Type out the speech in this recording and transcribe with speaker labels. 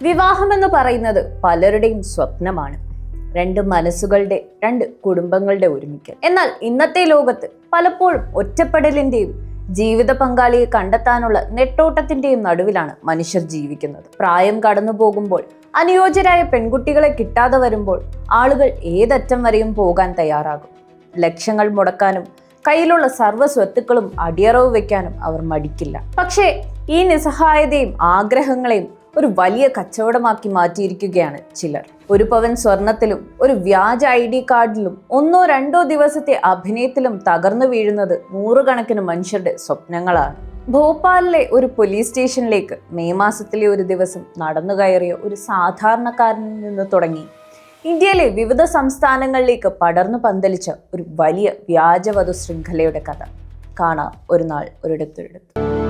Speaker 1: വിവാഹമെന്ന് പറയുന്നത് പലരുടെയും സ്വപ്നമാണ്. രണ്ട് മനസ്സുകളുടെ, രണ്ട് കുടുംബങ്ങളുടെ ഒരുമിക്കൽ. എന്നാൽ ഇന്നത്തെ ലോകത്ത് പലപ്പോഴും ഒറ്റപ്പെടലിന്റെയും ജീവിത പങ്കാളിയെ കണ്ടെത്താനുള്ള നെട്ടോട്ടത്തിന്റെയും നടുവിലാണ് മനുഷ്യർ ജീവിക്കുന്നത്. പ്രായം കടന്നു പോകുമ്പോൾ, അനുയോജ്യരായ പെൺകുട്ടികളെ കിട്ടാതെ വരുമ്പോൾ ആളുകൾ ഏതറ്റം വരെയും പോകാൻ തയ്യാറാകും. ലക്ഷങ്ങൾ മുടക്കാനും കയ്യിലുള്ള സർവ്വ സ്വത്തുക്കളും അടിയറവ് വെക്കാനും അവർ മടിക്കില്ല. പക്ഷേ ഈ നിസ്സഹായതയും ആഗ്രഹങ്ങളെയും ഒരു വലിയ കച്ചവടമാക്കി മാറ്റിയിരിക്കുകയാണ് ചിലർ. ഒരു പവൻ സ്വർണത്തിലും ഒരു വ്യാജ ID കാർഡിലും ഒന്നോ രണ്ടോ ദിവസത്തെ അഭിനയത്തിലും തകർന്നു വീഴുന്നത് നൂറുകണക്കിന് മനുഷ്യരുടെ സ്വപ്നങ്ങളാണ്. ഭോപ്പാലിലെ ഒരു പോലീസ് സ്റ്റേഷനിലേക്ക് മെയ് മാസത്തിലെ ഒരു ദിവസം നടന്നു കയറിയ ഒരു സാധാരണക്കാരനിൽ നിന്ന് തുടങ്ങി ഇന്ത്യയിലെ വിവിധ സംസ്ഥാനങ്ങളിലേക്ക് പടർന്നു പന്തലിച്ച ഒരു വലിയ വ്യാജവധു ശൃംഖലയുടെ കഥ കാണാം ഒരു നാൾ ഒരിടത്തൊരിടത്ത്.